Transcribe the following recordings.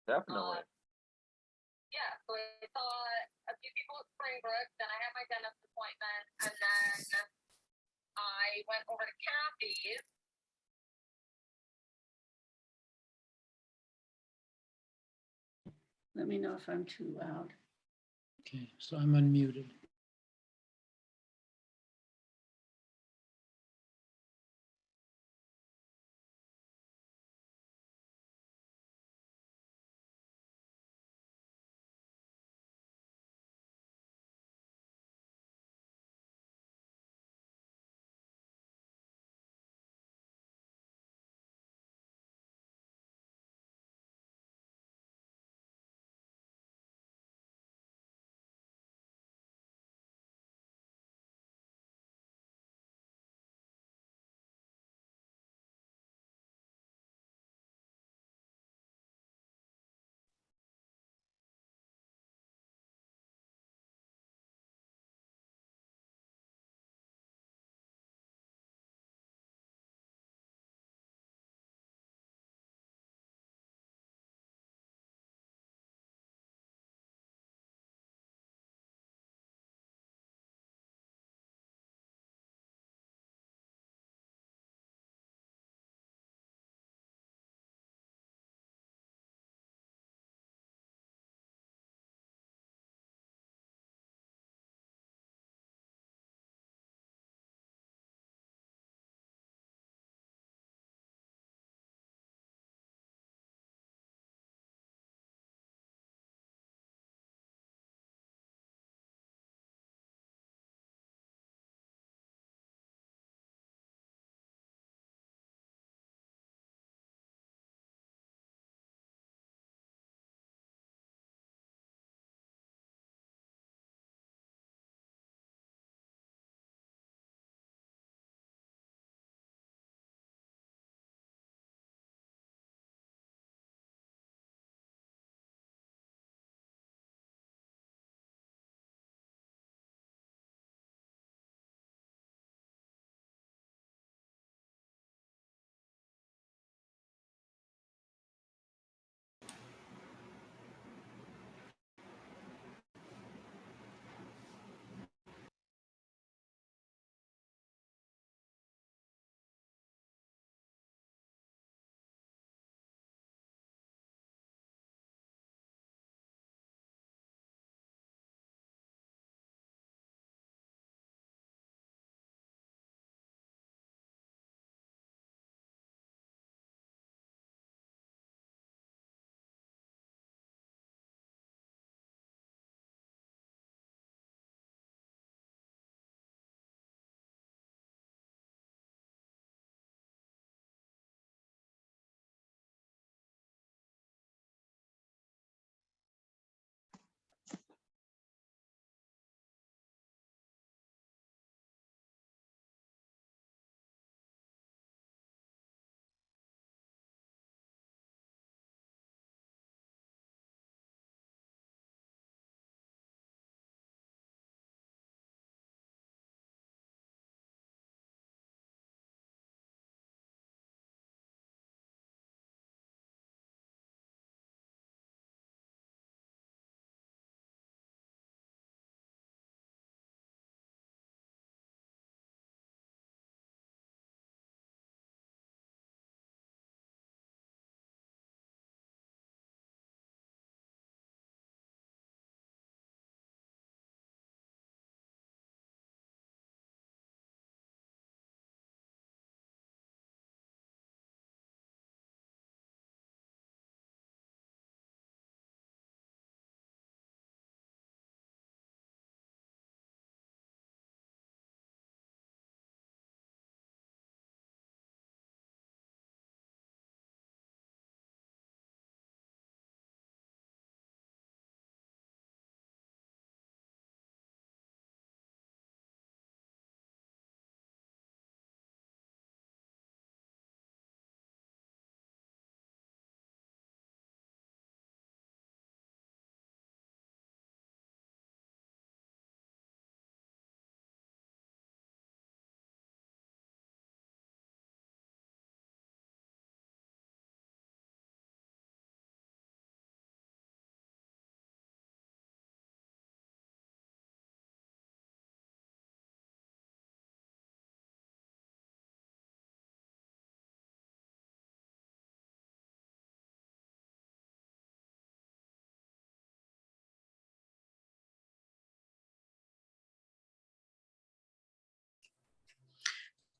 Definitely. Yeah, so I saw a few people at Springbrook, then I had my dentist appointment, and then I went over to Kathy's. Let me know if I'm too loud. Okay, so I'm unmuted.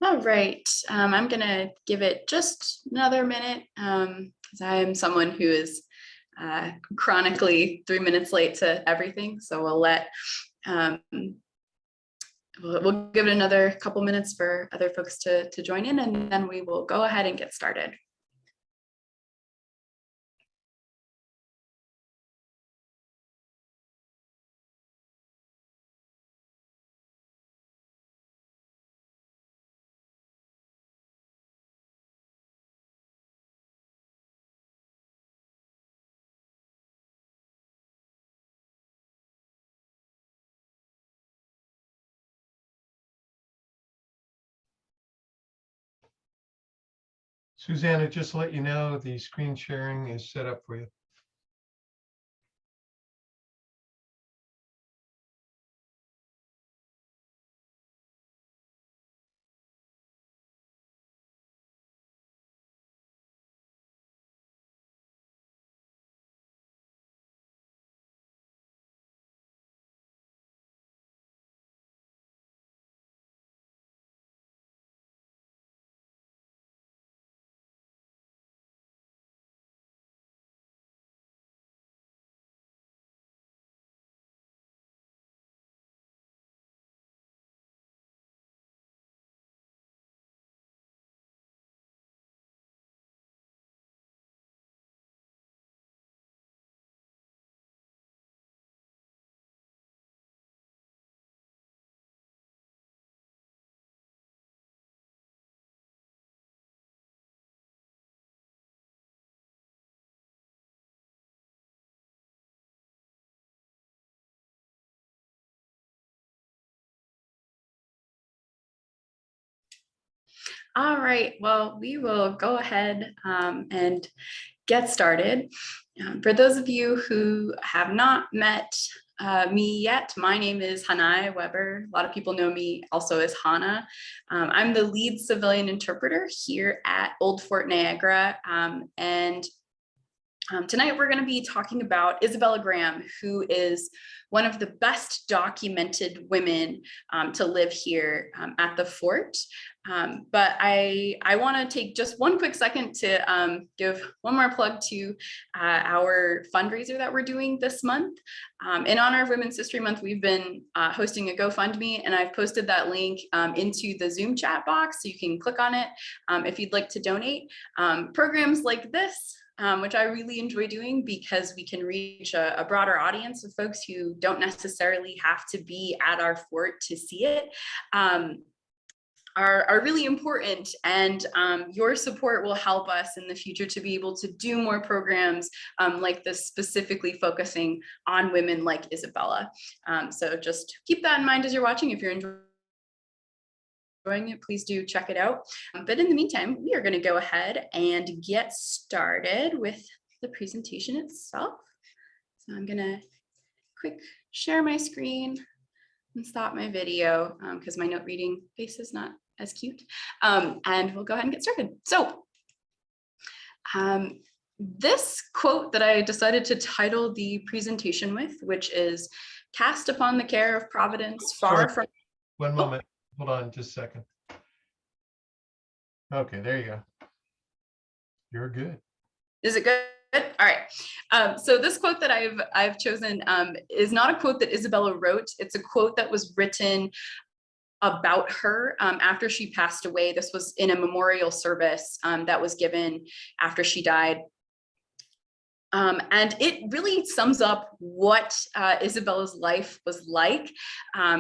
All right, I'm gonna give it just another minute because I am someone who is chronically 3 minutes late to everything. So we'll let we'll give it another couple minutes for other folks to join in, and then we will go ahead and get started. Susanna, just to let you know, the screen sharing is set up for you. All right, well, we will go ahead and get started. For those of you who have not met me yet, my name is Hannah Weber. A lot of people know me also as Hannah. I'm the lead civilian interpreter here at Old Fort Niagara, and tonight we're going to be talking about Isabella Graham, who is one of the best documented women to live here at the fort. But I want to take just one quick second to give one more plug to our fundraiser that we're doing this month. In honor of Women's History Month, we've been hosting a GoFundMe, and I've posted that link into the Zoom chat box, so you can click on it if you'd like to donate. Programs like this, which I really enjoy doing because we can reach a broader audience of folks who don't necessarily have to be at our fort to see it, are really important, and your support will help us in the future to be able to do more programs like this, specifically focusing on women like Isabella. So just keep that in mind as you're watching. If you're enjoying it, please do check it out. But in the meantime, we are going to go ahead and get started with the presentation itself. So I'm going to quick share my screen and stop my video because my note reading face is not as cute. And we'll go ahead and get started. So this quote that I decided to title the presentation with, which is "Cast upon the care of Providence, far from..." One moment. Hold on just a second. Okay, there you go. You're good. Is it good? All right. So this quote that I've chosen is not a quote that Isabella wrote. It's a quote that was written about her after she passed away. This was in a memorial service that was given after she died. And it really sums up what Isabella's life was like.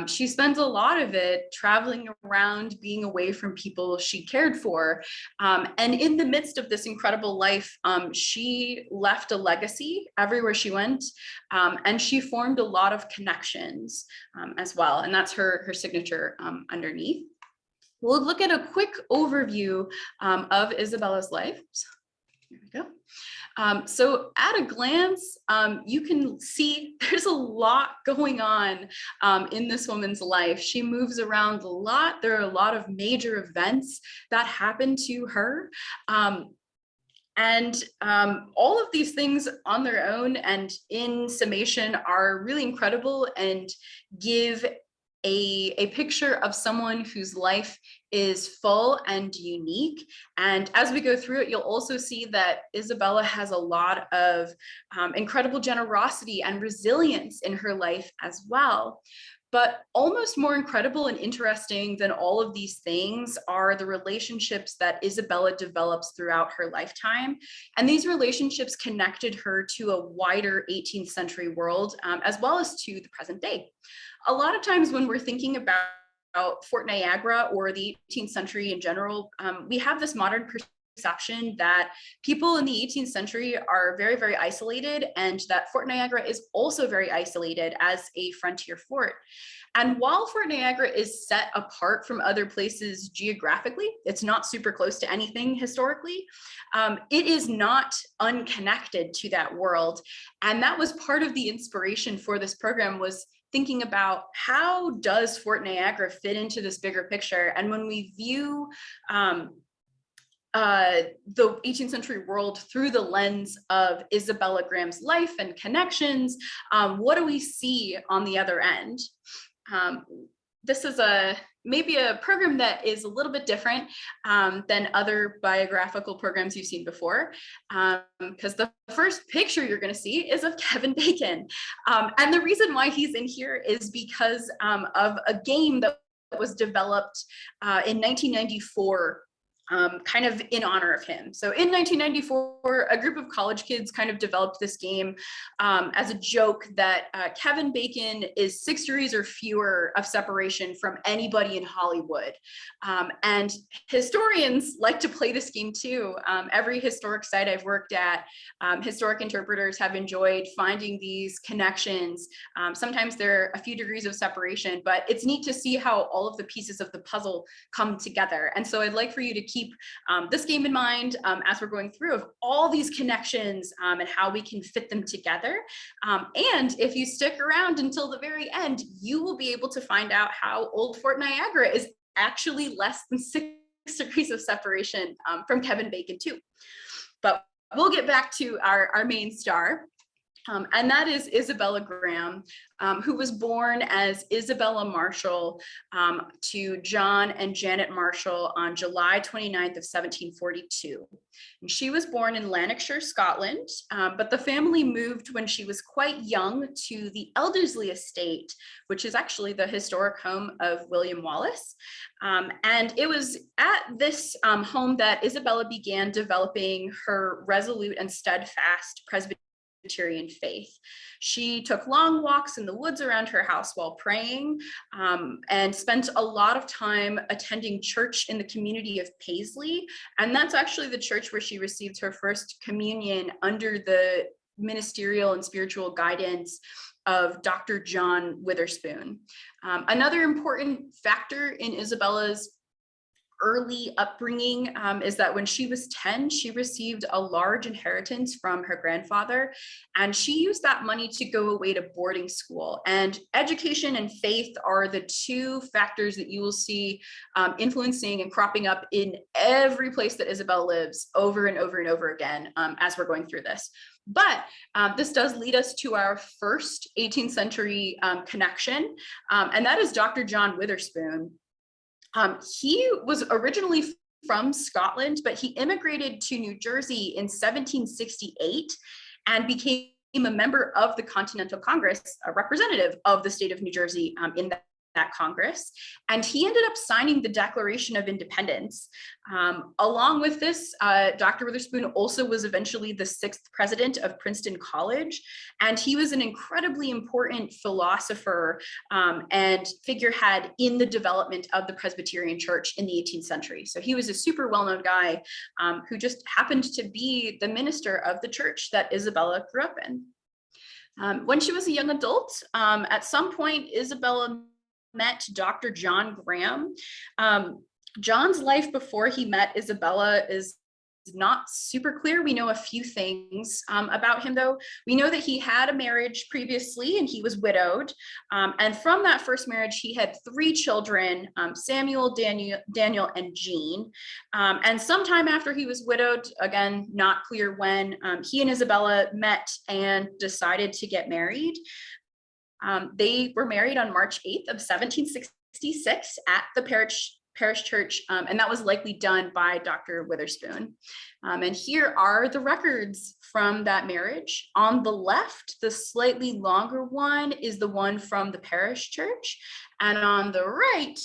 She spends a lot of it traveling around, being away from people she cared for. And in the midst of this incredible life, she left a legacy everywhere she went. And she formed a lot of connections as well. And that's her signature underneath. We'll look at a quick overview of Isabella's life. Here we go. So at a glance, you can see there's a lot going on in this woman's life. She moves around a lot. There are a lot of major events that happen to her. And all of these things on their own and in summation are really incredible and give a picture of someone whose life is full and unique. And as we go through it, you'll also see that Isabella has a lot of incredible generosity and resilience in her life as well. But almost more incredible and interesting than all of these things are the relationships that Isabella develops throughout her lifetime. And these relationships connected her to a wider 18th century world, as well as to the present day. A lot of times when we're thinking about Fort Niagara or the 18th century in general, we have this modern perception that people in the 18th century are very, very isolated, and that Fort Niagara is also very isolated as a frontier fort. And while Fort Niagara is set apart from other places geographically, it's not super close to anything historically, it is not unconnected to that world. And that was part of the inspiration for this program, was thinking about how does Fort Niagara fit into this bigger picture. And when we view the 18th century world through the lens of Isabella Graham's life and connections, what do we see on the other end? This is maybe a program that is a little bit different than other biographical programs you've seen before, because the first picture you're going to see is of Kevin Bacon. And the reason why he's in here is because of a game that was developed in 1994, kind of in honor of him. So in 1994, a group of college kids kind of developed this game as a joke that Kevin Bacon is 6 degrees or fewer of separation from anybody in Hollywood. And historians like to play this game too. Every historic site I've worked at, historic interpreters have enjoyed finding these connections. Sometimes they're a few degrees of separation, but it's neat to see how all of the pieces of the puzzle come together. And so I'd like for you to keep this game in mind as we're going through of all these connections and how we can fit them together. And if you stick around until the very end, you will be able to find out how Old Fort Niagara is actually less than 6 degrees of separation from Kevin Bacon too. But we'll get back to our main star. And that is Isabella Graham, who was born as Isabella Marshall to John and Janet Marshall on July 29th of 1742. And she was born in Lanarkshire, Scotland, but the family moved when she was quite young to the Elderslie estate, which is actually the historic home of William Wallace. And it was at this home that Isabella began developing her resolute and steadfast Presbyterian faith. She took long walks in the woods around her house while praying, and spent a lot of time attending church in the community of Paisley. And that's actually the church where she received her first communion under the ministerial and spiritual guidance of Dr. John Witherspoon. Another important factor in Isabella's early upbringing is that when she was 10, she received a large inheritance from her grandfather, and she used that money to go away to boarding school. And education and faith are the two factors that you will see influencing and cropping up in every place that Isabella lives over and over and over again as we're going through this. But this does lead us to our first 18th century connection, and that is Dr. John Witherspoon. He was originally from Scotland, but he immigrated to New Jersey in 1768 and became a member of the Continental Congress, a representative of the state of New Jersey in that Congress. And he ended up signing the Declaration of Independence. Along with this, Dr. Witherspoon also was eventually the 6th president of Princeton College. And he was an incredibly important philosopher and figurehead in the development of the Presbyterian Church in the 18th century. So he was a super well-known guy who just happened to be the minister of the church that Isabella grew up in. When she was a young adult, at some point, Isabella met Dr. John Graham. John's life before he met Isabella is not super clear. We know a few things about him, though. We know that he had a marriage previously and he was widowed. And from that first marriage, he had 3 children, Samuel, Daniel, and Jean. And sometime after he was widowed, again, not clear when, he and Isabella met and decided to get married. They were married on March 8th of 1766 at the parish church, and that was likely done by Dr. Witherspoon. And here are the records from that marriage. On the left, the slightly longer one is the one from the parish church, and on the right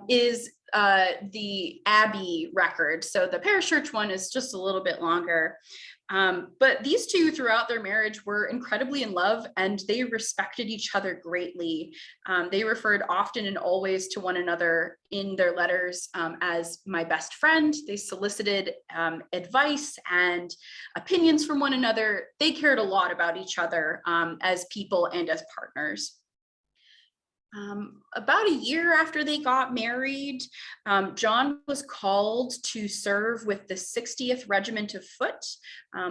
is the Abbey record. So the parish church one is just a little bit longer. But these two throughout their marriage were incredibly in love, and they respected each other greatly. They referred often and always to one another in their letters as my best friend. They solicited advice and opinions from one another. They cared a lot about each other as people and as partners. About a year after they got married, John was called to serve with the 60th Regiment of Foot,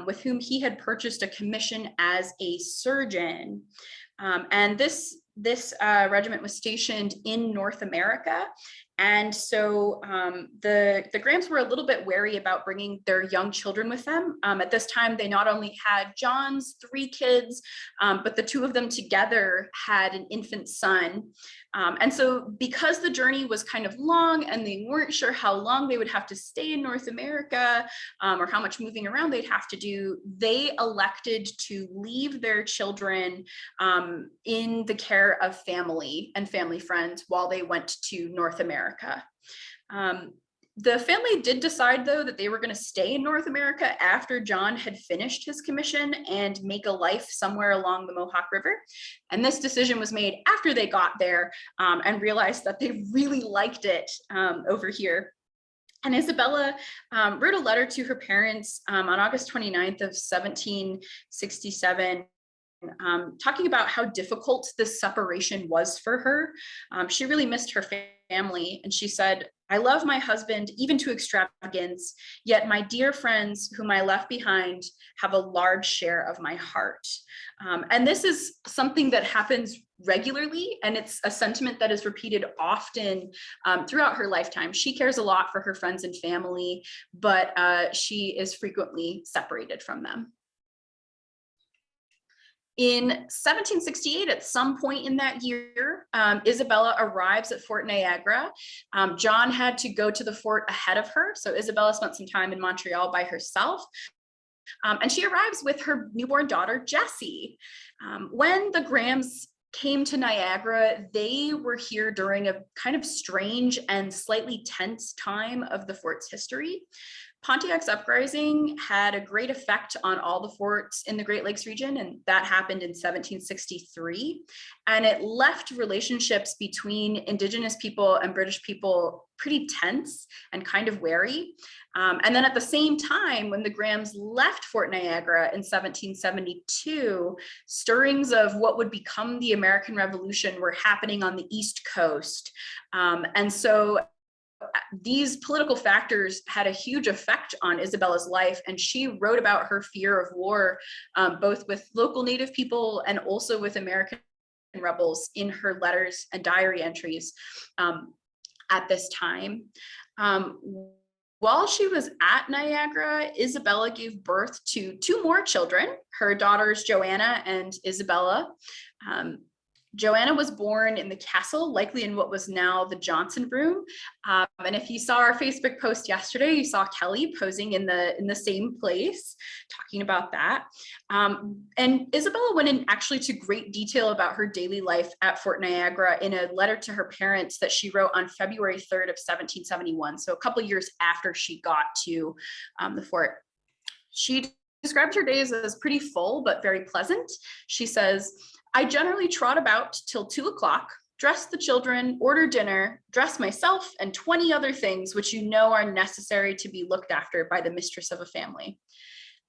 with whom he had purchased a commission as a surgeon. And this regiment was stationed in North America. And so the Grahams were a little bit wary about bringing their young children with them. At this time, they not only had John's 3 kids, but the 2 of them together had an infant son. And so because the journey was kind of long and they weren't sure how long they would have to stay in North America or how much moving around they'd have to do, they elected to leave their children in the care of family and family friends while they went to North America. The family did decide, though, that they were going to stay in North America after John had finished his commission and make a life somewhere along the Mohawk River. And this decision was made after they got there and realized that they really liked it over here. And Isabella wrote a letter to her parents on August 29th of 1767, talking about how difficult this separation was for her. She really missed her family, and she said, "I love my husband even to extravagance, yet my dear friends whom I left behind have a large share of my heart." And this is something that happens regularly, and it's a sentiment that is repeated often throughout her lifetime. She cares a lot for her friends and family, but she is frequently separated from them. In 1768, at some point in that year, Isabella arrives at Fort Niagara. John had to go to the fort ahead of her, so Isabella spent some time in Montreal by herself. And she arrives with her newborn daughter, Jessie. When the Grahams came to Niagara, they were here during a kind of strange and slightly tense time of the fort's history. Pontiac's uprising had a great effect on all the forts in the Great Lakes region, and that happened in 1763. And it left relationships between Indigenous people and British people pretty tense and kind of wary. And then at the same time, when the Grahams left Fort Niagara in 1772, stirrings of what would become the American Revolution were happening on the East Coast. And so these political factors had a huge effect on Isabella's life, and she wrote about her fear of war, both with local Native people and also with American rebels in her letters and diary entries at this time. While she was at Niagara, Isabella gave birth to 2 more children, her daughters Joanna and Isabella. Joanna was born in the castle, likely in what was now the Johnson Room. And if you saw our Facebook post yesterday, you saw Kelly posing in the same place, talking about that. And Isabella went in actually to great detail about her daily life at Fort Niagara in a letter to her parents that she wrote on February 3rd of 1771, so a couple years after she got to the fort. She described her days as pretty full, but very pleasant. She says, "I generally trot about till 2 o'clock, dress the children, order dinner, dress myself, and 20 other things which you know are necessary to be looked after by the mistress of a family.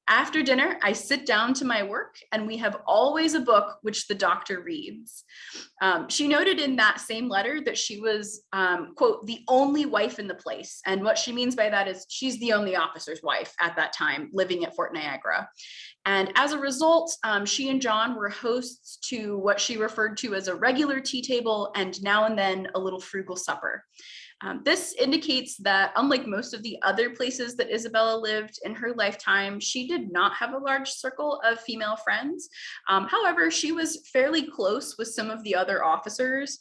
After dinner, I sit down to my work, and we have always a book which the doctor reads." She noted in that same letter that she was, quote, "the only wife in the place." And what she means by that is she's the only officer's wife at that time living at Fort Niagara. And as a result, she and John were hosts to what she referred to as a regular tea table and now and then a little frugal supper. This indicates that unlike most of the other places that Isabella lived in her lifetime, she did not have a large circle of female friends. However, she was fairly close with some of the other officers.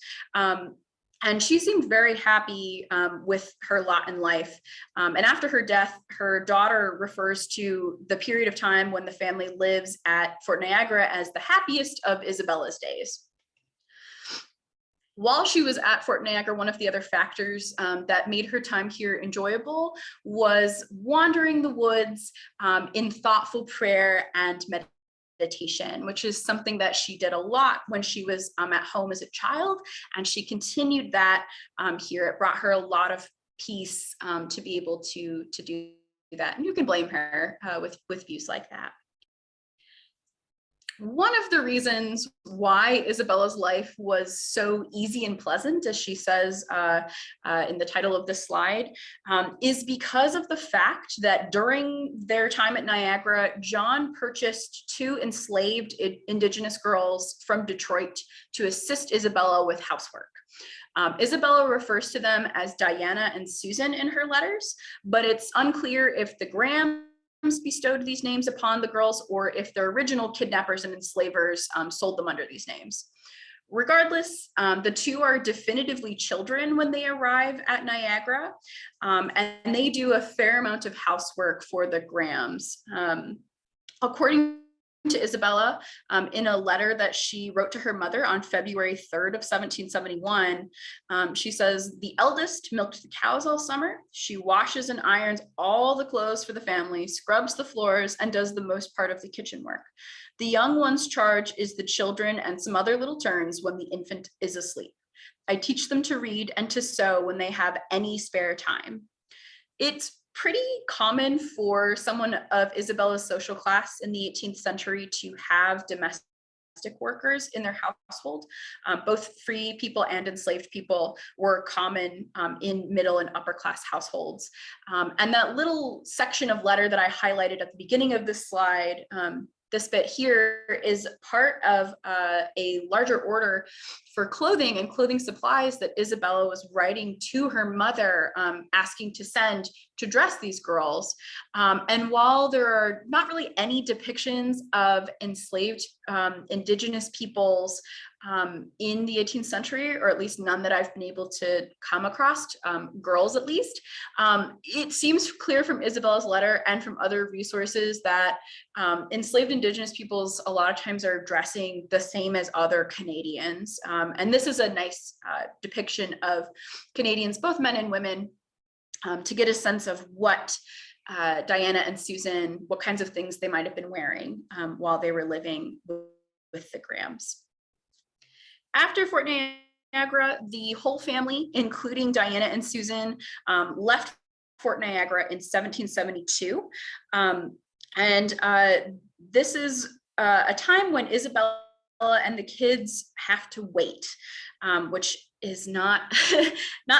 And she seemed very happy with her lot in life. And after her death, her daughter refers to the period of time when the family lives at Fort Niagara as the happiest of Isabella's days. While she was at Fort Niagara, one of the other factors that made her time here enjoyable was wandering the woods in thoughtful prayer and meditation, which is something that she did a lot when she was at home as a child, and she continued that here. It brought her a lot of peace to be able to do that, and you can blame her with views like that. One of the reasons why Isabella's life was so easy and pleasant, as she says in the title of this slide, is because of the fact that during their time at Niagara, John purchased 2 enslaved Indigenous girls from Detroit to assist Isabella with housework. Isabella refers to them as Diana and Susan in her letters, but it's unclear if the Grahams bestowed these names upon the girls or if their original kidnappers and enslavers sold them under these names. Regardless, the 2 are definitively children when they arrive at Niagara, and they do a fair amount of housework for the Grahams. According to Isabella, in a letter that she wrote to her mother on February 3rd of 1771, she says, "The eldest milked the cows all summer. She washes and irons all the clothes for the family, scrubs the floors, and does the most part of the kitchen work. The young one's charge is the children and some other little turns when the infant is asleep. I teach them to read and to sew when they have any spare time." It's pretty common for someone of Isabella's social class in the 18th century to have domestic workers in their household. Both free people and enslaved people were common in middle and upper class households. And that little section of letter that I highlighted at the beginning of this slide, this bit here, is part of a larger order for clothing and clothing supplies that Isabella was writing to her mother, asking to send to dress these girls. And while there are not really any depictions of enslaved Indigenous peoples in the 18th century, or at least none that I've been able to come across, girls at least, it seems clear from Isabella's letter and from other resources that enslaved Indigenous peoples a lot of times are dressing the same as other Canadians. And this is a nice depiction of Canadians, both men and women, to get a sense of what Diana and Susan, what kinds of things they might have been wearing while they were living with the Grahams. After Fort Niagara, the whole family, including Diana and Susan, left Fort Niagara in 1772. This is a time when Isabella and the kids have to wait, which is not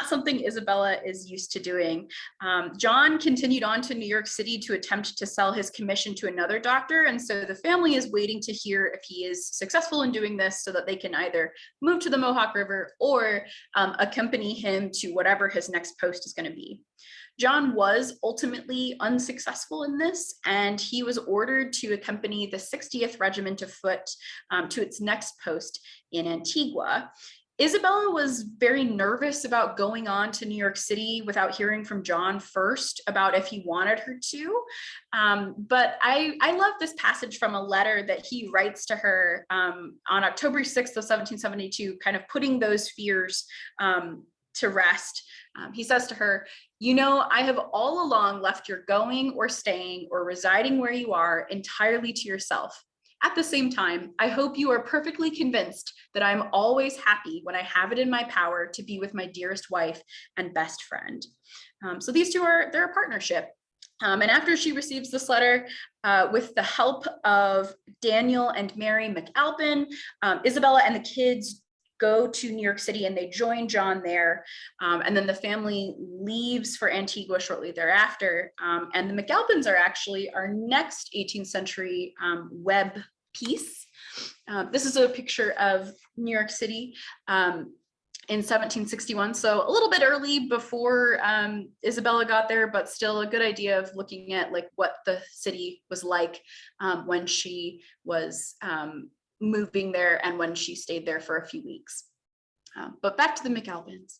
something Isabella is used to doing. John continued on to New York City to attempt to sell his commission to another doctor, and so the family is waiting to hear if he is successful in doing this so that they can either move to the Mohawk River or accompany him to whatever his next post is going to be. John was ultimately unsuccessful in this, and he was ordered to accompany the 60th Regiment of Foot to its next post in Antigua. Isabella was very nervous about going on to New York City without hearing from John first about if he wanted her to. But I love this passage from a letter that he writes to her on October 6th of 1772, kind of putting those fears to rest. He says to her, "You know, I have all along left your going or staying or residing where you are entirely to yourself. At the same time, I hope you are perfectly convinced that I'm always happy when I have it in my power to be with my dearest wife and best friend." So these two they're a partnership. And after she receives this letter, with the help of Daniel and Mary McAlpin, Isabella and the kids go to New York City and they join John there. And then the family leaves for Antigua shortly thereafter. And the McAlpins are actually our next 18th century web piece. This is a picture of New York City in 1761. So a little bit early before Isabella got there, but still a good idea of looking at like what the city was like when she was moving there and when she stayed there for a few weeks. But back to the McAlpins.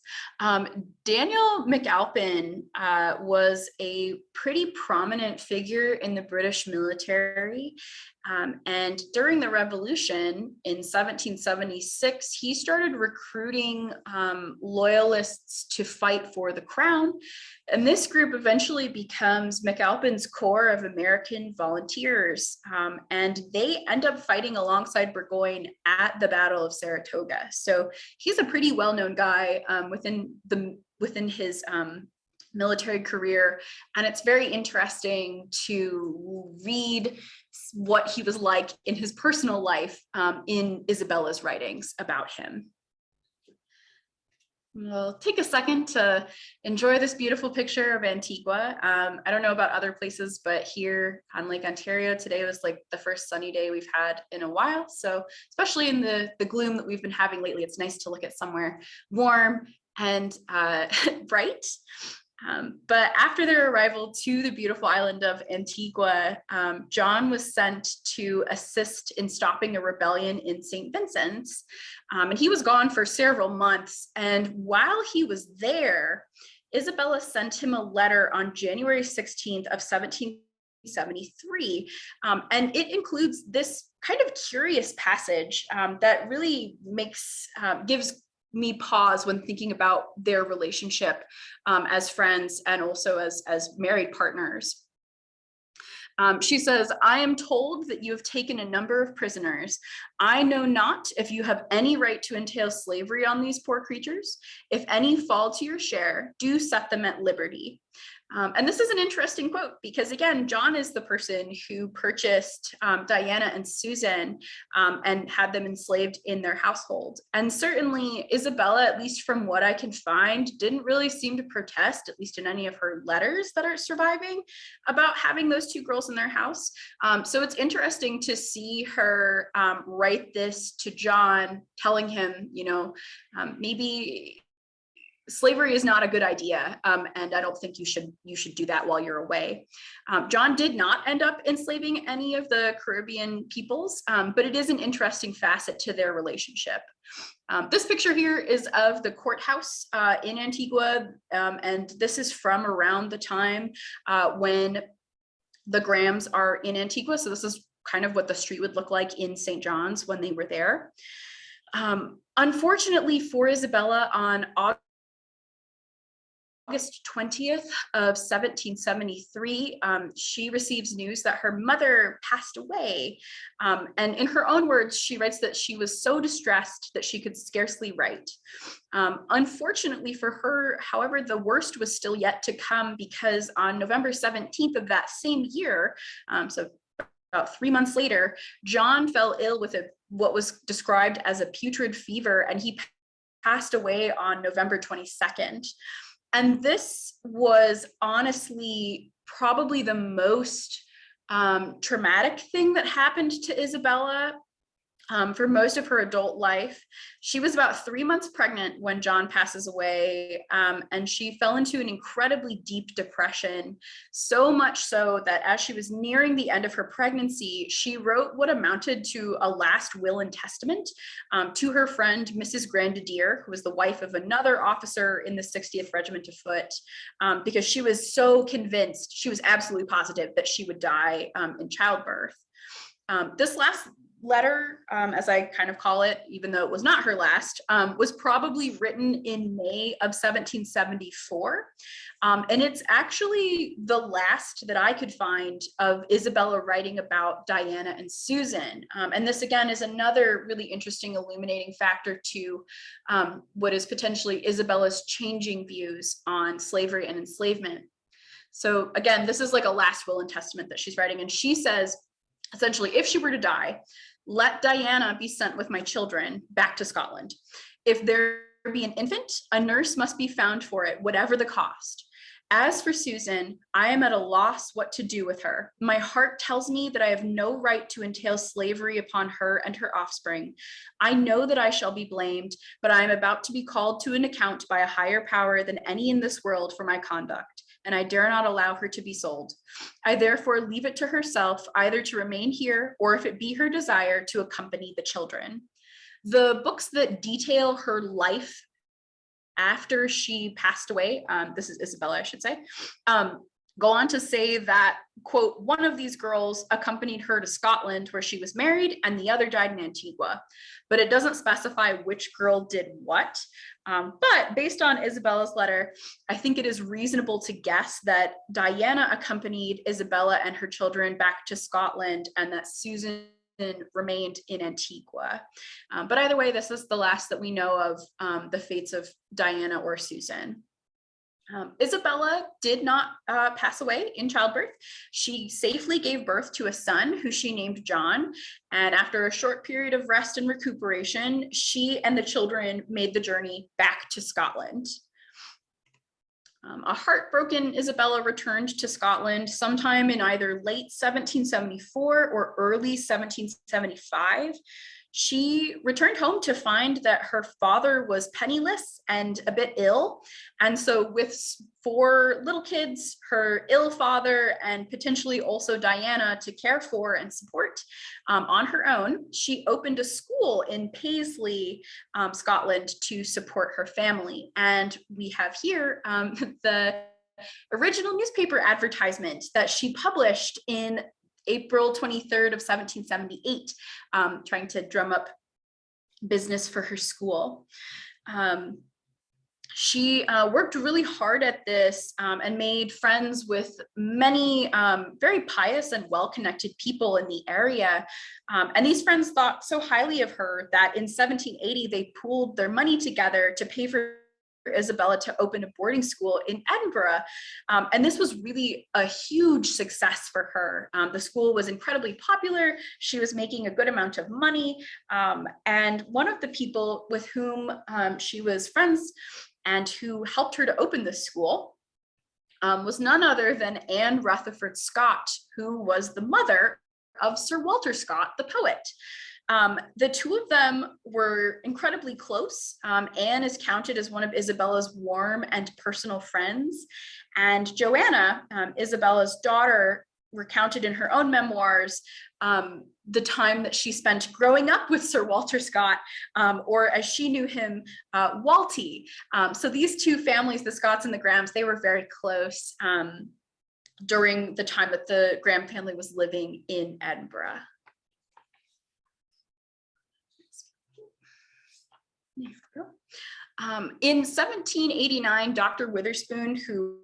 Daniel McAlpin was a pretty prominent figure in the British military. And during the Revolution in 1776, he started recruiting loyalists to fight for the crown. And this group eventually becomes McAlpin's Corps of American Volunteers. And they end up fighting alongside Burgoyne at the Battle of Saratoga. So he's a pretty well-known guy within his military career, and it's very interesting to read what he was like in his personal life in Isabella's writings about him. We'll take a second to enjoy this beautiful picture of Antigua. I don't know about other places, but here on Lake Ontario today was like the first sunny day we've had in a while. So especially in the gloom that we've been having lately, it's nice to look at somewhere warm and bright. But after their arrival to the beautiful island of Antigua, John was sent to assist in stopping a rebellion in St. Vincent's. And he was gone for several months. And while he was there, Isabella sent him a letter on January 16th of 1773. And it includes this kind of curious passage that really gives me pause when thinking about their relationship as friends and also as married partners. She says, "I am told that you have taken a number of prisoners. I know not if you have any right to entail slavery on these poor creatures. If any fall to your share, do set them at liberty." And this is an interesting quote because, again, John is the person who purchased Diana and Susan and had them enslaved in their household. And certainly Isabella, at least from what I can find, didn't really seem to protest, at least in any of her letters that are surviving, about having those two girls in their house. So it's interesting to see her write this to John, telling him, maybe slavery is not a good idea, and I don't think you should do that while you're away. John did not end up enslaving any of the Caribbean peoples, but it is an interesting facet to their relationship. This picture here is of the courthouse in Antigua, and this is from around the time when the Grahams are in Antigua. So this is kind of what the street would look like in St. John's when they were there. Unfortunately for Isabella, on August 20th of 1773, she receives news that her mother passed away. And in her own words, she writes that she was so distressed that she could scarcely write. Unfortunately for her, however, the worst was still yet to come, because on November 17th of that same year, so about 3 months later, John fell ill with what was described as a putrid fever, and he passed away on November 22nd. And this was honestly probably the most traumatic thing that happened to Isabella for most of her adult life. She was about 3 months pregnant when John passes away, and she fell into an incredibly deep depression, so much so that as she was nearing the end of her pregnancy, she wrote what amounted to a last will and testament to her friend, Mrs. Grandidier, who was the wife of another officer in the 60th Regiment of Foot, because she was so convinced, she was absolutely positive that she would die in childbirth. This last letter, as I kind of call it, even though it was not her last, was probably written in May of 1774. And it's actually the last that I could find of Isabella writing about Diana and Susan. And this, again, is another really interesting illuminating factor to what is potentially Isabella's changing views on slavery and enslavement. So again, this is like a last will and testament that she's writing. And she says, essentially, if she were to die, let Diana be sent with my children back to Scotland. If there be an infant, a nurse must be found for it, whatever the cost. As for Susan, I am at a loss what to do with her. My heart tells me that I have no right to entail slavery upon her and her offspring. I know that I shall be blamed, but I am about to be called to an account by a higher power than any in this world for my conduct, and I dare not allow her to be sold. I therefore leave it to herself either to remain here, or if it be her desire, to accompany the children. The books that detail her life after she passed away, this is Isabella, I should say, go on to say that, quote, one of these girls accompanied her to Scotland where she was married and the other died in Antigua, but it doesn't specify which girl did what. But based on Isabella's letter, I think it is reasonable to guess that Diana accompanied Isabella and her children back to Scotland and that Susan remained in Antigua. But either way, this is the last that we know of the fates of Diana or Susan. Isabella did not pass away in childbirth. She safely gave birth to a son who she named John. And after a short period of rest and recuperation, she and the children made the journey back to Scotland. A heartbroken Isabella returned to Scotland sometime in either late 1774 or early 1775. She returned home to find that her father was penniless and a bit ill. And so with 4 little kids, her ill father, and potentially also Diana to care for and support on her own, she opened a school in Paisley, Scotland to support her family. And we have here the original newspaper advertisement that she published in April 23rd of 1778, trying to drum up business for her school. She worked really hard at this and made friends with many very pious and well-connected people in the area. And these friends thought so highly of her that in 1780, they pooled their money together to pay for Isabella to open a boarding school in Edinburgh. And this was really a huge success for her. The school was incredibly popular. She was making a good amount of money. And one of the people with whom she was friends and who helped her to open this school was none other than Anne Rutherford Scott, who was the mother of Sir Walter Scott, the poet. The two of them were incredibly close. Anne is counted as one of Isabella's warm and personal friends. And Joanna, Isabella's daughter, recounted in her own memoirs the time that she spent growing up with Sir Walter Scott, or as she knew him, Walty. So these two families, the Scotts and the Grahams, they were very close during the time that the Graham family was living in Edinburgh. In 1789, Dr. Witherspoon, who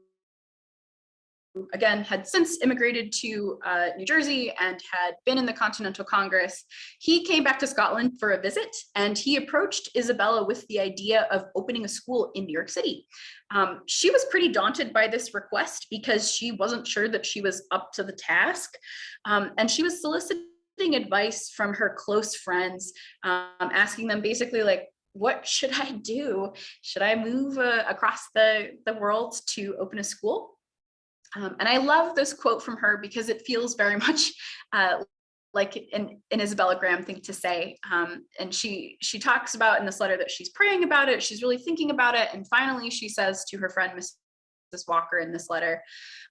again had since immigrated to New Jersey and had been in the Continental Congress, he came back to Scotland for a visit, and he approached Isabella with the idea of opening a school in New York City. She was pretty daunted by this request because she wasn't sure that she was up to the task, and she was soliciting advice from her close friends, asking them basically like, what should I do? Should I move across the world to open a school? And I love this quote from her because it feels very much like an Isabella Graham thing to say. And she talks about in this letter that she's praying about it, she's really thinking about it. And finally, she says to her friend, Mrs. Walker, in this letter,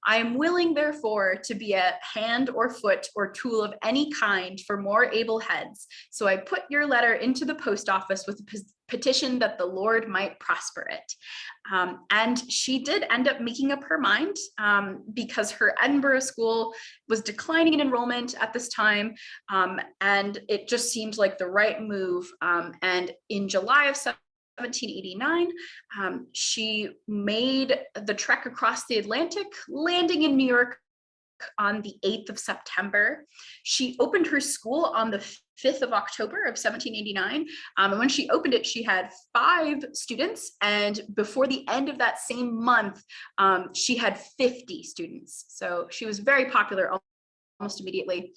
I am willing, therefore, to be a hand or foot or tool of any kind for more able heads. So I put your letter into the post office with a petition that the Lord might prosper it. And she did end up making up her mind because her Edinburgh school was declining in enrollment at this time. And it just seemed like the right move. And in July of 1789, she made the trek across the Atlantic, landing in New York on the 8th of September. She opened her school on the 5th of October of 1789. And when she opened it, she had 5 students. And before the end of that same month, she had 50 students. So she was very popular almost immediately.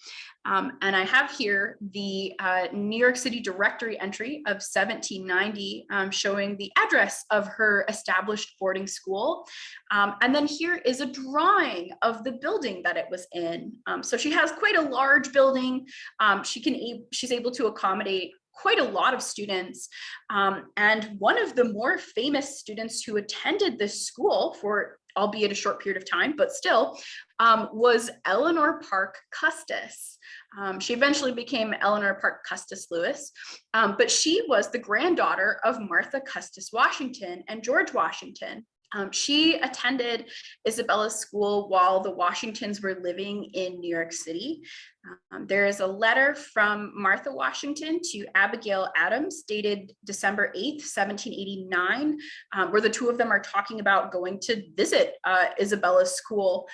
And I have here the New York City directory entry of 1790 showing the address of her established boarding school. And then here is a drawing of the building that it was in. So she has quite a large building. She's able to accommodate quite a lot of students. And one of the more famous students who attended this school for albeit a short period of time, but still, was Eleanor Parke Custis. She eventually became Eleanor Parke Custis Lewis, but she was the granddaughter of Martha Custis Washington and George Washington. She attended Isabella's school while the Washingtons were living in New York City. There is a letter from Martha Washington to Abigail Adams dated December 8th, 1789, where the two of them are talking about going to visit Isabella's school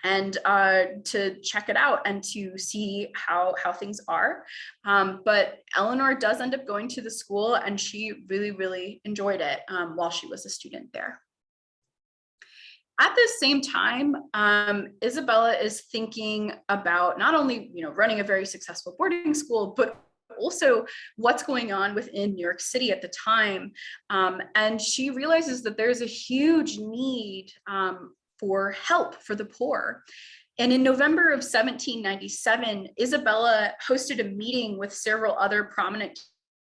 and to check it out and to see how things are. But Eleanor does end up going to the school, and she really, really enjoyed it while she was a student there. At the same time, Isabella is thinking about not only running a very successful boarding school, but also what's going on within New York City at the time. And she realizes that there's a huge need for help for the poor. And in November of 1797, Isabella hosted a meeting with several other prominent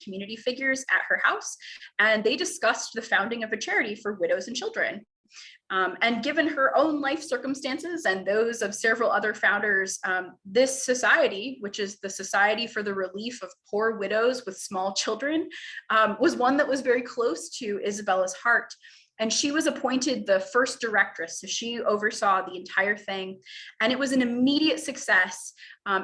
community figures at her house, and they discussed the founding of a charity for widows and children. And given her own life circumstances and those of several other founders, this society, which is the Society for the Relief of Poor Widows with Small Children, was one that was very close to Isabella's heart. And she was appointed the first directress, so she oversaw the entire thing, and it was an immediate success.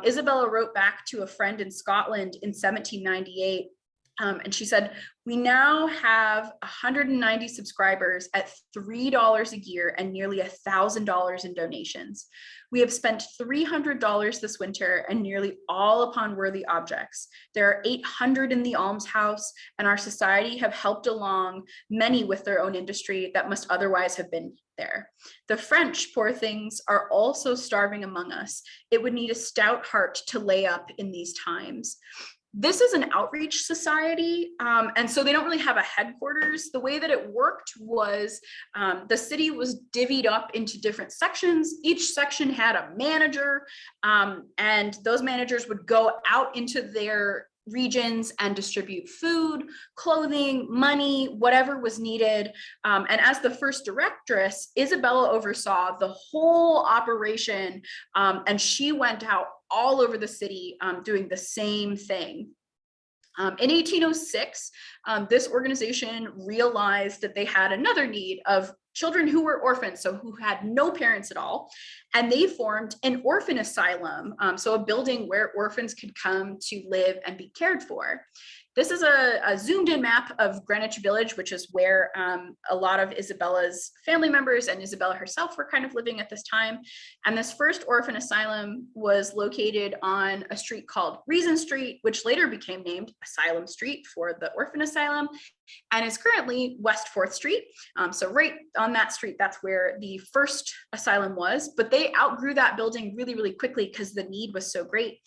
Isabella wrote back to a friend in Scotland in 1798, and she said, "We now have 190 subscribers at $3 a year and nearly $1,000 in donations. We have spent $300 this winter and nearly all upon worthy objects. There are 800 in the almshouse, and our society have helped along many with their own industry that must otherwise have been there. The French, poor things, are also starving among us. It would need a stout heart to lay up in these times." This is an outreach society, and so they don't really have a headquarters. The way that it worked was the city was divvied up into different sections. Each section had a manager, and those managers would go out into their regions and distribute food, clothing, money, whatever was needed. And as the first directress, Isabella oversaw the whole operation, and she went out all over the city doing the same thing. In 1806, this organization realized that they had another need of children who were orphans, so who had no parents at all, and they formed an orphan asylum, so a building where orphans could come to live and be cared for. This is a zoomed in map of Greenwich Village, which is where a lot of Isabella's family members and Isabella herself were kind of living at this time. And this first orphan asylum was located on a street called Reason Street, which later became named Asylum Street for the orphan asylum, and is currently West 4th Street. So right on that street, that's where the first asylum was, but they outgrew that building really, really quickly because the need was so great.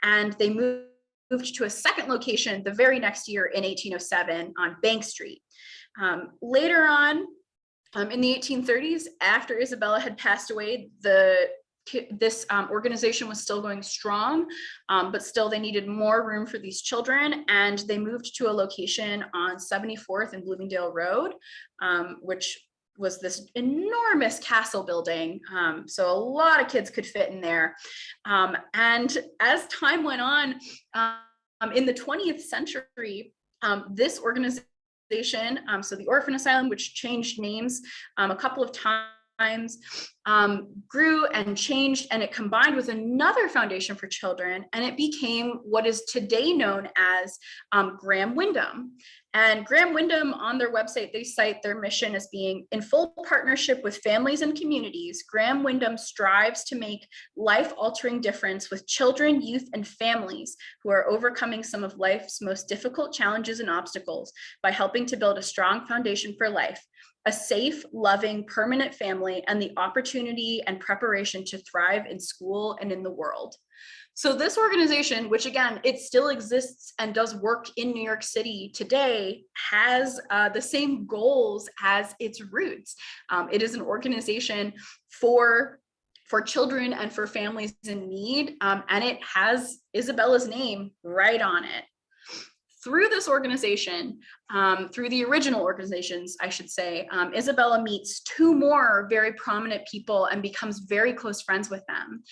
And they moved to a second location the very next year in 1807 on Bank Street. Later on, in the 1830s, after Isabella had passed away, this organization was still going strong, but still they needed more room for these children, and they moved to a location on 74th and Bloomingdale Road, which was this enormous castle building. So a lot of kids could fit in there. And as time went on, in the 20th century, this organization, so the Orphan Asylum, which changed names a couple of times, grew and changed, and it combined with another foundation for children, and it became what is today known as Graham-Windham. And Graham-Windham, on their website, they cite their mission as being in full partnership with families and communities. Graham-Windham strives to make life-altering difference with children, youth, and families who are overcoming some of life's most difficult challenges and obstacles by helping to build a strong foundation for life, a safe, loving, permanent family, and the opportunity and preparation to thrive in school and in the world. So this organization, which again, it still exists and does work in New York City today, has the same goals as its roots. It is an organization for children and for families in need, and it has Isabella's name right on it. through this organization, through the original organizations, I should say, Isabella meets two more very prominent people and becomes very close friends with them.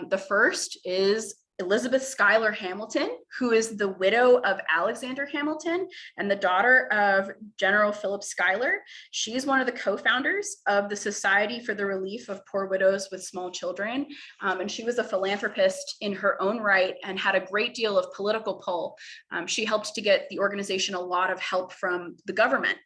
The first is Elizabeth Schuyler Hamilton, who is the widow of Alexander Hamilton and the daughter of General Philip Schuyler. She's one of the co-founders of the Society for the Relief of Poor Widows with Small Children. And she was a philanthropist in her own right and had a great deal of political pull. She helped to get the organization a lot of help from the government.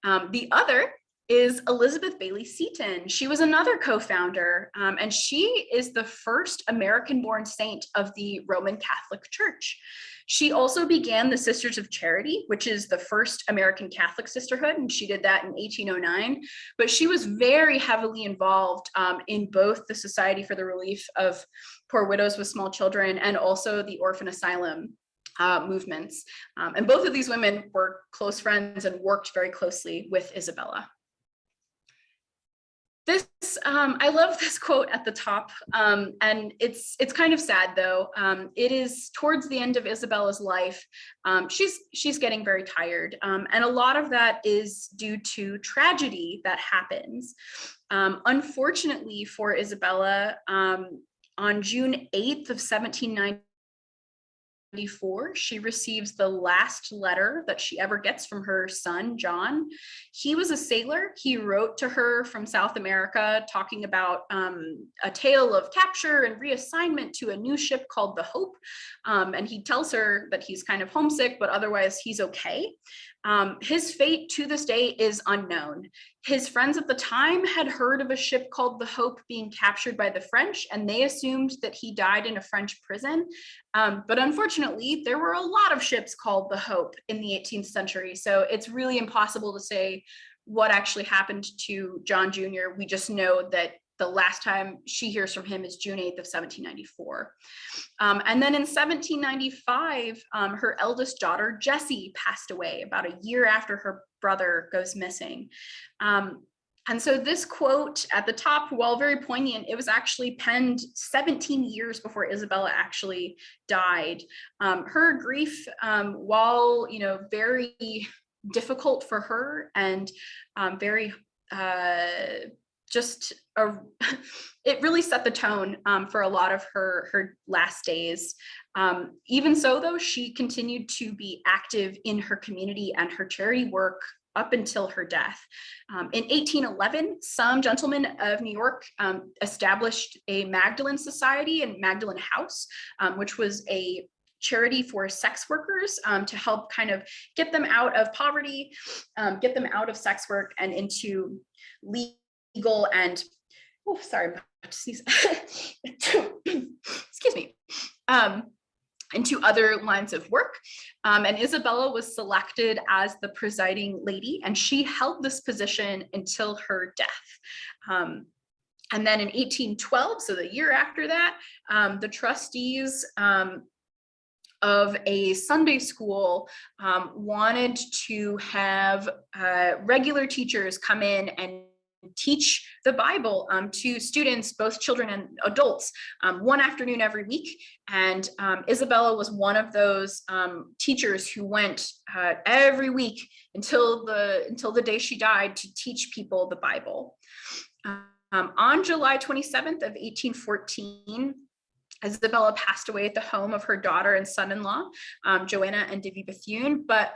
The other is Elizabeth Bailey Seton. She was another co-founder, and she is the first American-born saint of the Roman Catholic Church. She also began the Sisters of Charity, which is the first American Catholic sisterhood, and she did that in 1809. But she was very heavily involved in both the Society for the Relief of Poor Widows with Small Children and also the orphan asylum movements. And both of these women were close friends and worked very closely with Isabella. This, I love this quote at the top, and it's kind of sad though. It is towards the end of Isabella's life. She's getting very tired, and a lot of that is due to tragedy that happens. Unfortunately for Isabella, on June 8th of 1794, she receives the last letter that she ever gets from her son, John. He was a sailor. He wrote to her from South America talking about a tale of capture and reassignment to a new ship called the Hope. And he tells her that he's kind of homesick, but otherwise he's okay. His fate to this day is unknown. His friends at the time had heard of a ship called the Hope being captured by the French, and they assumed that he died in a French prison. But unfortunately, there were a lot of ships called the Hope in the 18th century. So it's really impossible to say what actually happened to John Jr. We just know that the last time she hears from him is June 8th of 1794. And then in 1795, her eldest daughter, Jessie, passed away about a year after her brother goes missing. And so this quote at the top, while very poignant, it was actually penned 17 years before Isabella actually died. Her grief, while very difficult for her and very it really set the tone for a lot of her last days. Even so, though, she continued to be active in her community and her charity work up until her death. In 1811, some gentlemen of New York established a Magdalene Society and Magdalene House, which was a charity for sex workers to help kind of get them out of poverty, get them out of sex work and into legal and, oh, sorry, I'm about to sneeze. Excuse me. Into other lines of work. And Isabella was selected as the presiding lady, and she held this position until her death. And then in 1812, so the year after that, the trustees of a Sunday school wanted to have regular teachers come in and teach the Bible to students, both children and adults, one afternoon every week. And Isabella was one of those teachers who went every week until the day she died to teach people the Bible. On July 27th of 1814, Isabella passed away at the home of her daughter and son-in-law, Joanna and Divvy Bethune. But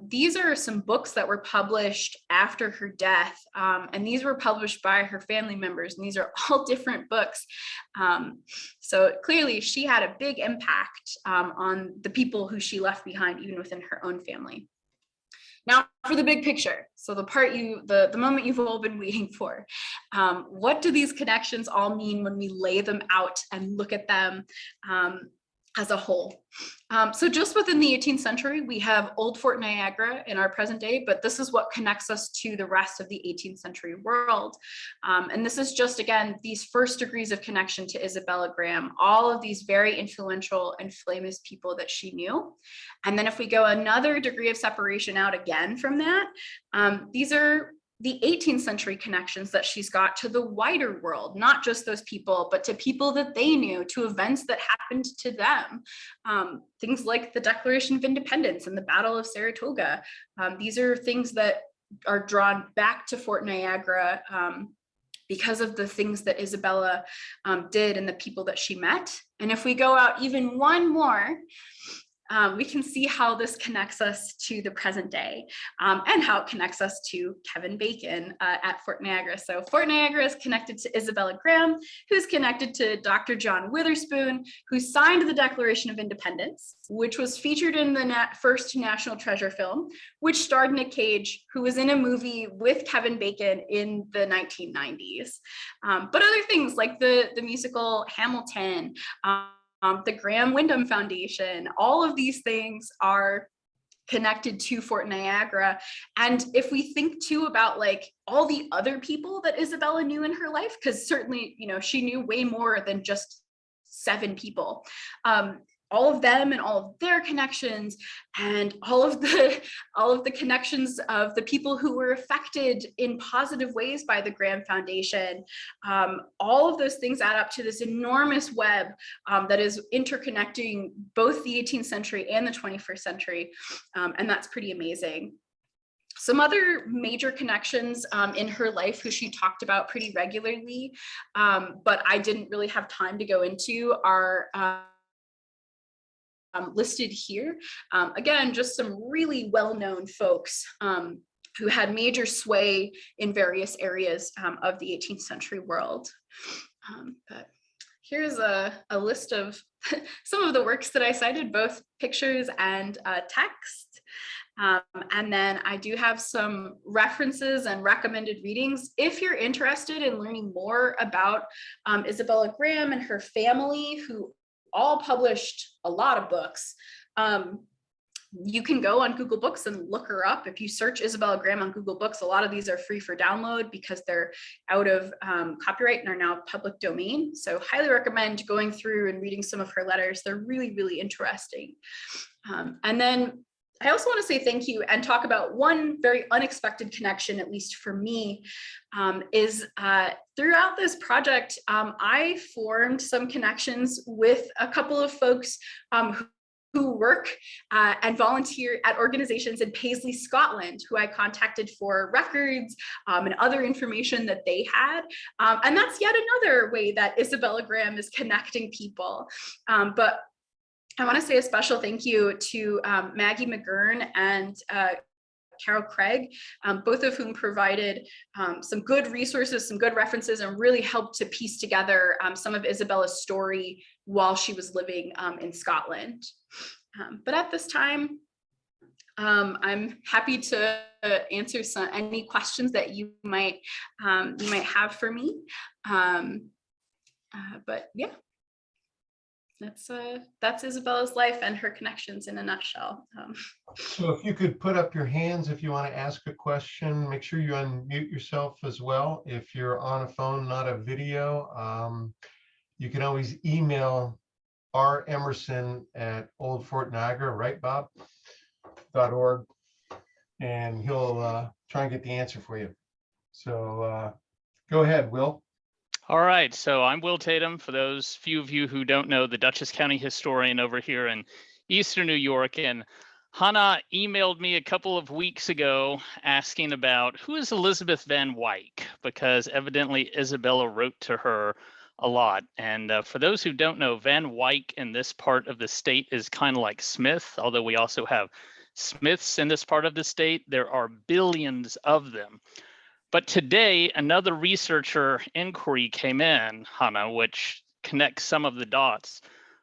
these are some books that were published after her death, and these were published by her family members, and these are all different books. So clearly she had a big impact on the people who she left behind, even within her own family. Now for the big picture. So the part the moment you've all been waiting for. What do these connections all mean when we lay them out and look at them as a whole? So just within the 18th century, we have Old Fort Niagara in our present day, but this is what connects us to the rest of the 18th century world. And this is just, again, these first degrees of connection to Isabella Graham, all of these very influential and famous people that she knew. And then if we go another degree of separation out again from that, these are the 18th century connections that she's got to the wider world, not just those people, but to people that they knew, to events that happened to them. Things like the Declaration of Independence and the Battle of Saratoga. These are things that are drawn back to Fort Niagara because of the things that Isabella did and the people that she met. And if we go out even one more, we can see how this connects us to the present day and how it connects us to Kevin Bacon at Fort Niagara. So Fort Niagara is connected to Isabella Graham, who's connected to Dr. John Witherspoon, who signed the Declaration of Independence, which was featured in the first National Treasure film, which starred Nick Cage, who was in a movie with Kevin Bacon in the 1990s. But other things like the musical Hamilton, the Graham Windham Foundation, all of these things are connected to Fort Niagara. And if we think too about like all the other people that Isabella knew in her life, because certainly, you know, she knew way more than just 7 people. All of them and all of their connections and all of the connections of the people who were affected in positive ways by the Graham Foundation. All of those things add up to this enormous web that is interconnecting both the 18th century and the 21st century. And that's pretty amazing. Some other major connections in her life who she talked about pretty regularly, but I didn't really have time to go into, are listed here. Again, just some really well-known folks who had major sway in various areas of the 18th century world. But here's a list of some of the works that I cited, both pictures and text. And then I do have some references and recommended readings. If you're interested in learning more about Isabella Graham and her family, who all published a lot of books, you can go on Google Books and look her up. If you search Isabella Graham on Google Books, a lot of these are free for download because they're out of copyright and are now public domain. So highly recommend going through and reading some of her letters. They're really, really interesting. And then I also want to say thank you and talk about one very unexpected connection, at least for me, is throughout this project, I formed some connections with a couple of folks who work and volunteer at organizations in Paisley, Scotland, who I contacted for records and other information that they had. And that's yet another way that Isabella Graham is connecting people. But I want to say a special thank you to Maggie McGurn and Carol Craig, both of whom provided some good resources, some good references, and really helped to piece together some of Isabella's story while she was living in Scotland. But at this time, I'm happy to answer any questions that you might have for me. But yeah. That's Isabella's life and her connections in a nutshell. So if you could put up your hands if you want to ask a question, make sure you unmute yourself as well. If you're on a phone, not a video, you can always email R. Emerson at Old Fort Niagara, right, Bob? .org, and he'll try and get the answer for you. So go ahead, Will. All right, so I'm Will Tatum. For those few of you who don't know, the Dutchess County historian over here in Eastern New York. And Hannah emailed me a couple of weeks ago asking about who is Elizabeth Van Wyck, because evidently Isabella wrote to her a lot. And for those who don't know, Van Wyck in this part of the state is kind of like Smith, although we also have Smiths in this part of the state. There are billions of them. But today, another researcher inquiry came in, Hannah, which connects some of the dots.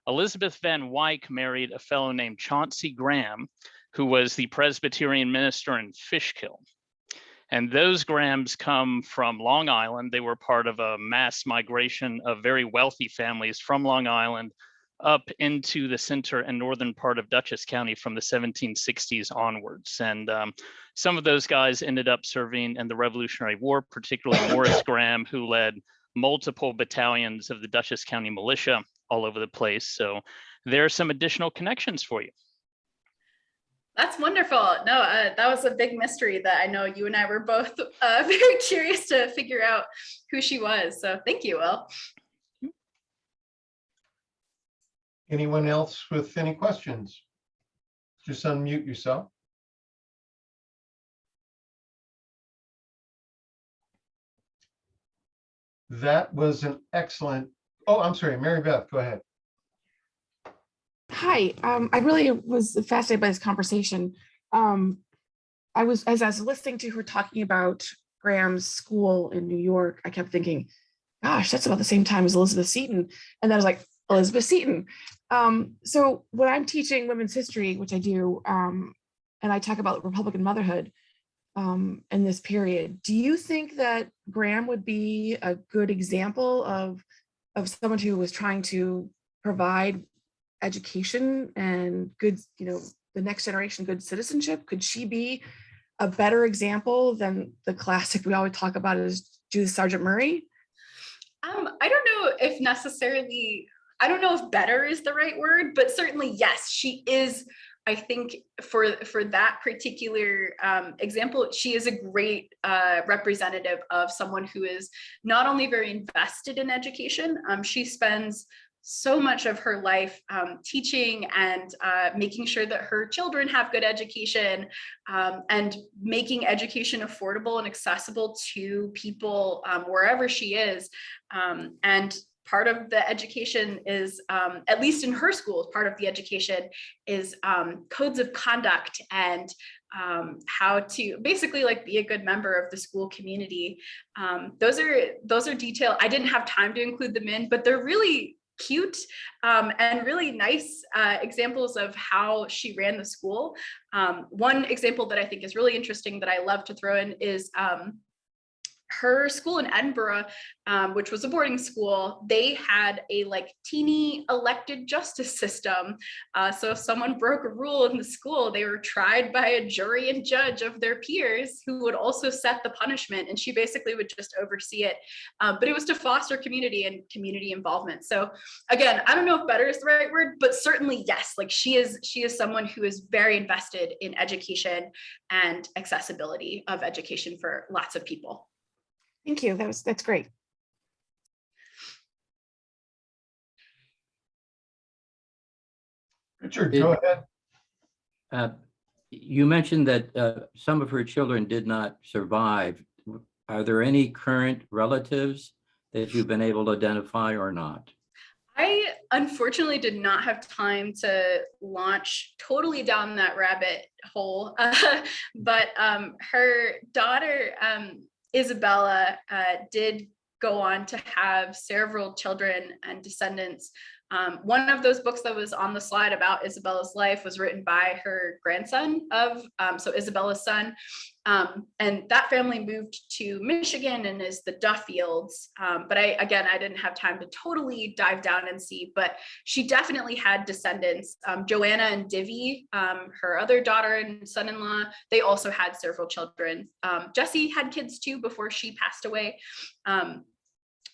Elizabeth Van Wyck married a fellow named Chauncey Graham, who was the Presbyterian minister in Fishkill. And those Grahams come from Long Island. They were part of a mass migration of very wealthy families from Long Island up into the center and northern part of Dutchess County from the 1760s onwards. And some of those guys ended up serving in the Revolutionary War, particularly Morris Graham, who led multiple battalions of the Dutchess County militia all over the place. So there are some additional connections for you. That's wonderful. No, that was a big mystery that I know you and I were both very curious to figure out who she was. So thank you, Will. Anyone else with any questions? Just unmute yourself. That was an excellent, oh, I'm sorry, Mary Beth, go ahead. Hi, I really was fascinated by this conversation. As I was listening to her talking about Graham's school in New York, I kept thinking, gosh, that's about the same time as Elizabeth Seton. And then I was like, Elizabeth Seton. So when I'm teaching women's history, which I do, and I talk about Republican motherhood in this period, do you think that Graham would be a good example of someone who was trying to provide education and good, the next generation, good citizenship? Could she be a better example than the classic we always talk about is Judith Sargent Murray? I don't know if necessarily, I don't know if better is the right word, but certainly, yes, she is. I think for that particular example, she is a great representative of someone who is not only very invested in education, she spends so much of her life teaching and making sure that her children have good education and making education affordable and accessible to people wherever she is. And part of the education is, at least in her schools, part of the education is codes of conduct and how to basically like be a good member of the school community. Those are detail. I didn't have time to include them in, but they're really cute and really nice examples of how she ran the school. One example that I think is really interesting that I love to throw in is her school in Edinburgh, which was a boarding school. They had a like teeny elected justice system. So if someone broke a rule in the school, they were tried by a jury and judge of their peers who would also set the punishment. And she basically would just oversee it. But it was to foster community and community involvement. So again, I don't know if better is the right word, but certainly yes, like she is someone who is very invested in education and accessibility of education for lots of people. Thank you. That's great. Richard, go ahead. You mentioned that some of her children did not survive. Are there any current relatives that you've been able to identify or not? I unfortunately did not have time to launch totally down that rabbit hole, but her daughter, Isabella, did go on to have several children and descendants. One of those books that was on the slide about Isabellas life was written by her grandson so Isabella's son. And that family moved to Michigan and is the Duffields. But I didn't have time to totally dive down and see, but she definitely had descendants. Joanna and Divvy, her other daughter and son-in-law, they also had several children. Jessie had kids too before she passed away.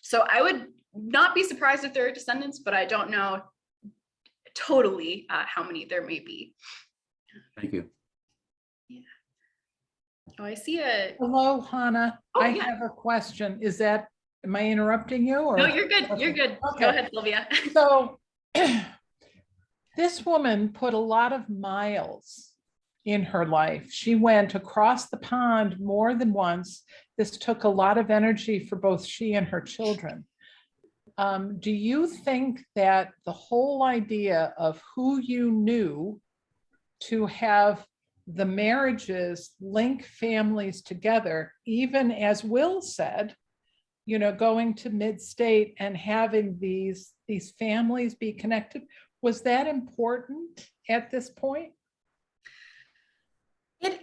So I would not be surprised if there are descendants, but I don't know totally how many there may be. Thank you. Yeah. Oh, I see a. Hello, Hannah. Oh, I yeah. have a question. Am I interrupting you? Or? No, you're good. Okay. You're good. Okay. Go ahead, Sylvia. So this woman put a lot of miles in her life. She went across the pond more than once. This took a lot of energy for both she and her children. Do you think that the whole idea of who you knew to have the marriages link families together, even as Will said, going to mid-state and having these families be connected, was that important at this point?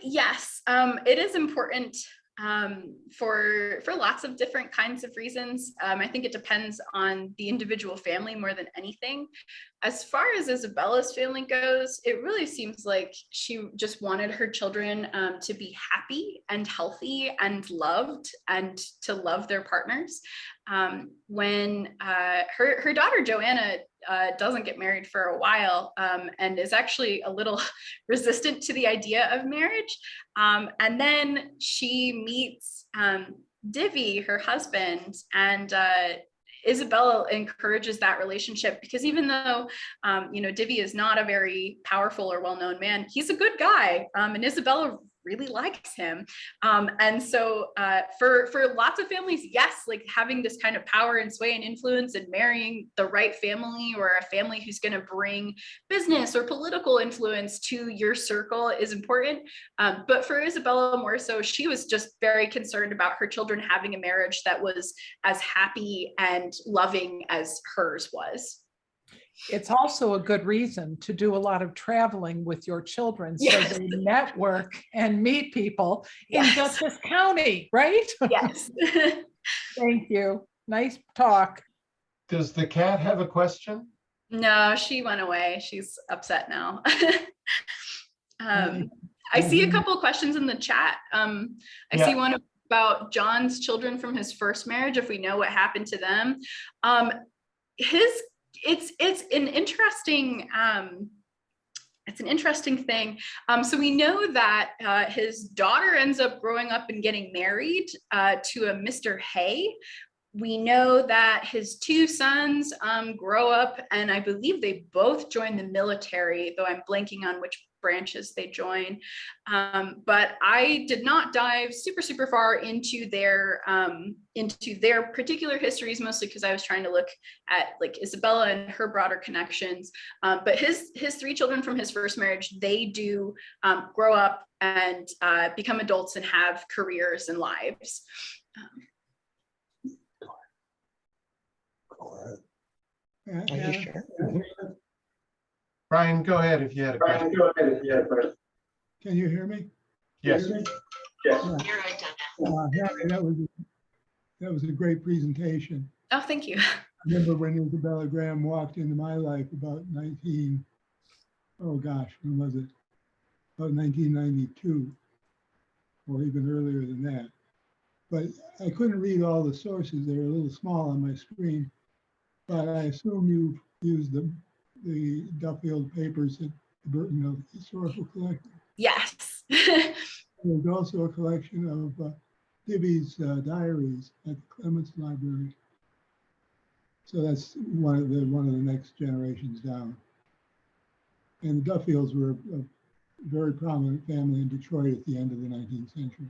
Yes, it is important for lots of different kinds of reasons. I think it depends on the individual family more than anything. As far as Isabella's family goes, it really seems like she just wanted her children to be happy and healthy and loved and to love their partners. When her daughter Joanna doesn't get married for a while, and is actually a little resistant to the idea of marriage. And then she meets Divvy, her husband, and Isabella encourages that relationship, because even though, Divvy is not a very powerful or well-known man, he's a good guy, and Isabella really likes him. And so for lots of families, yes, like having this kind of power and sway and influence and marrying the right family, or a family who's going to bring business or political influence to your circle, is important. But for Isabella more so, she was just very concerned about her children having a marriage that was as happy and loving as hers was. It's also a good reason to do a lot of traveling with your children, so Yes. they network and meet people in Yes. Dutchess County, right? Yes. Thank you. Nice talk. Does the cat have a question? No, she went away. She's upset now. I see a couple of questions in the chat. I see one about John's children from his first marriage, if we know what happened to them. It's an interesting thing. So we know that his daughter ends up growing up and getting married to a Mr. Hay. We know that his two sons grow up, and I believe they both join the military, though I'm blanking on which branches they join. But I did not dive super far into their particular histories, mostly because I was trying to look at like Isabella and her broader connections. But his three children from his first marriage, they do grow up and become adults and have careers and lives. Brian, go ahead if you had a question. Can you hear me? Yes. Harry, that was a great presentation. Oh, thank you. I remember when Isabella Graham walked into my life about when was it? About 1992, or even earlier than that. But I couldn't read all the sources. They're a little small on my screen, but I assume you've used the Duffield papers at the Burton Historical Collection. Yes. There's also a collection of Divvy's diaries at the Clements Library. So that's one of the next generations down. And the Duffields were a very prominent family in Detroit at the end of the 19th century.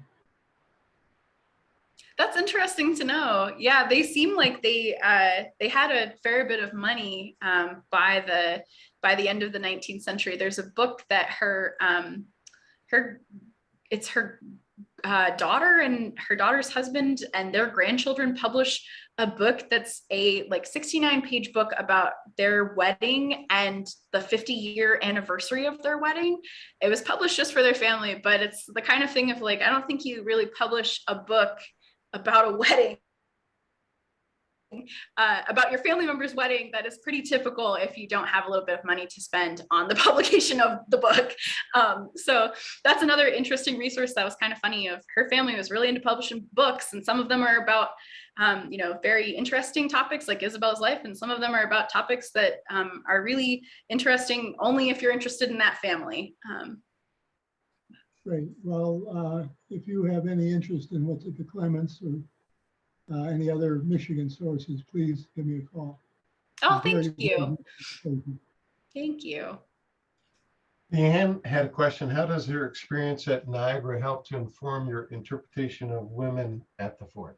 That's interesting to know. Yeah, they seem like they had a fair bit of money by the end of the 19th century. There's a book that her daughter and her daughter's husband and their grandchildren publish a book that's a 69-page book about their wedding and the 50-year anniversary of their wedding. It was published just for their family, but it's the kind of thing of I don't think you really publish a book about a wedding, about your family member's wedding. That is pretty typical if you don't have a little bit of money to spend on the publication of the book. So that's another interesting resource that was kind of funny. Of her family was really into publishing books, and some of them are about very interesting topics like Isabellas Life, and some of them are about topics that are really interesting only if you're interested in that family. Great. Well, if you have any interest in what's at the Clements or any other Michigan sources, please give me a call. Oh, thank you. Thank you. Leanne had a question. How does your experience at Niagara help to inform your interpretation of women at the fort?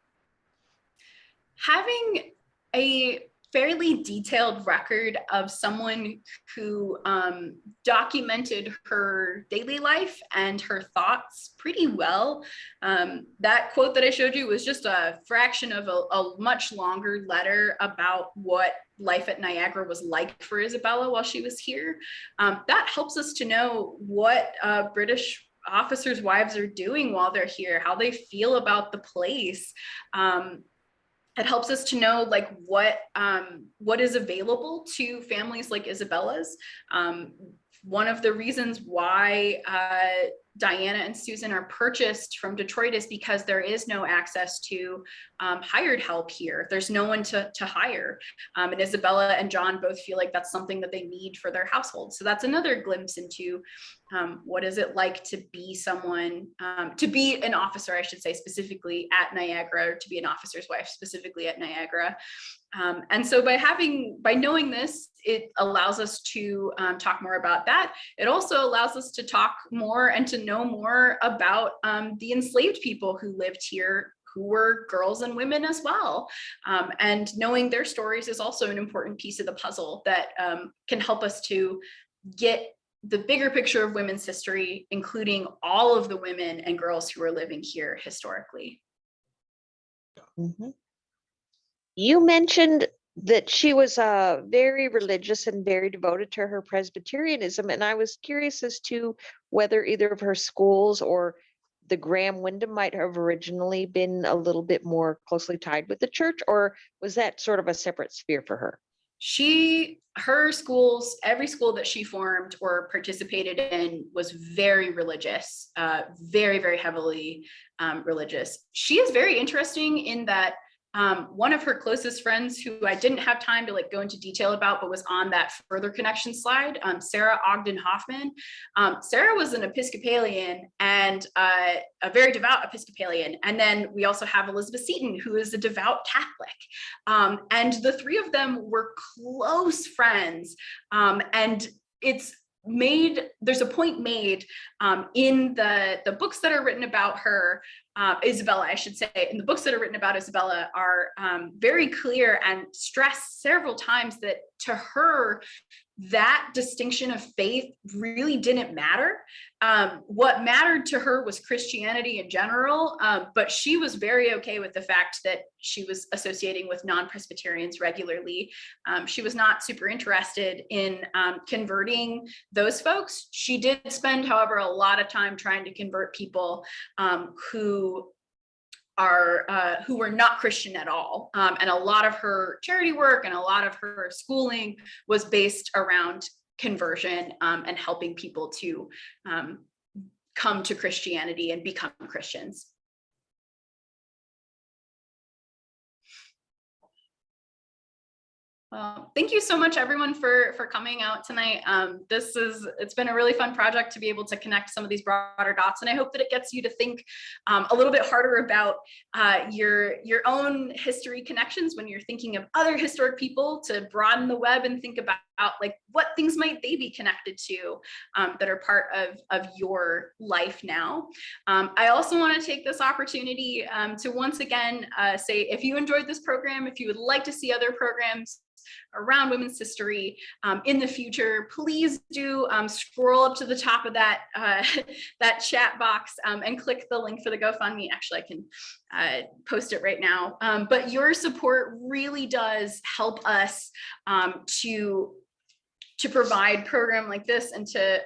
Having a fairly detailed record of someone who documented her daily life and her thoughts pretty well. That quote that I showed you was just a fraction of a much longer letter about what life at Niagara was like for Isabella while she was here. That helps us to know what British officers' wives are doing while they're here, how they feel about the place. It helps us to know what is available to families like Isabella's. One of the reasons why Diana and Susan are purchased from Detroit is because there is no access to hired help here. There's no one to hire. And Isabella and John both feel like that's something that they need for their household. So that's another glimpse into what is it like to be someone, to be an officer, I should say, specifically at Niagara, or to be an officer's wife specifically at Niagara. And so by knowing this, it allows us to talk more about that. It also allows us to talk more and to know more about the enslaved people who lived here, who were girls and women as well. And knowing their stories is also an important piece of the puzzle that can help us to get the bigger picture of women's history, including all of the women and girls who are living here historically. Mhm. You mentioned that she was very religious and very devoted to her Presbyterianism, and I was curious as to whether either of her schools or the Graham Wyndham might have originally been a little bit more closely tied with the church, or was that sort of a separate sphere for her? Her schools, every school that she formed or participated in was very religious, very, very heavily religious. She is very interesting in that one of her closest friends, who I didn't have time to go into detail about, but was on that further connection slide, Sarah Ogden Hoffman. Sarah was an Episcopalian and a very devout Episcopalian. And then we also have Elizabeth Seton, who is a devout Catholic. And the three of them were close friends. And there's a point made in the books that are written about her, Isabella, I should say, and the books that are written about Isabella are very clear and stress several times that to her, that distinction of faith really didn't matter. What mattered to her was Christianity in general, but she was very okay with the fact that she was associating with non-Presbyterians regularly. She was not super interested in converting those folks. She did spend, however, a lot of time trying to convert people who were not Christian at all. And a lot of her charity work and a lot of her schooling was based around conversion and helping people to come to Christianity and become Christians. Well, thank you so much, everyone, for coming out tonight. It's been a really fun project to be able to connect some of these broader dots, and I hope that it gets you to think a little bit harder about your own history connections when you're thinking of other historic people, to broaden the web and think about what things might they be connected to that are part of your life now. I also want to take this opportunity to once again say, if you enjoyed this program, if you would like to see other programs around women's history in the future, please do scroll up to the top of that that chat box and click the link for the GoFundMe. Actually, I can post it right now. But your support really does help us to provide program like this and to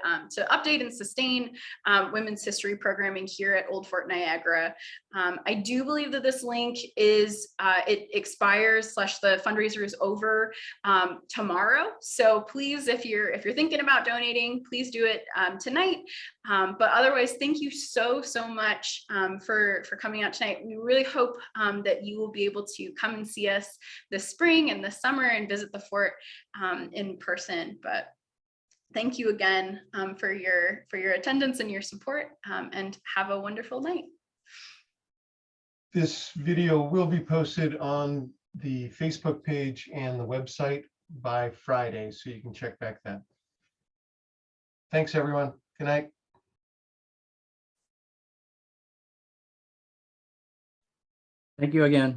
update and sustain women's history programming here at Old Fort Niagara. I do believe that this link it expires / the fundraiser is over tomorrow. So please, if you're thinking about donating, please do it tonight. But otherwise, thank you so much for coming out tonight. We really hope that you will be able to come and see us this spring and this summer and visit the fort in person. But thank you again for your attendance and your support, and have a wonderful night. This video will be posted on the Facebook page and the website by Friday, so you can check back then. Thanks, everyone. Good night. Thank you again.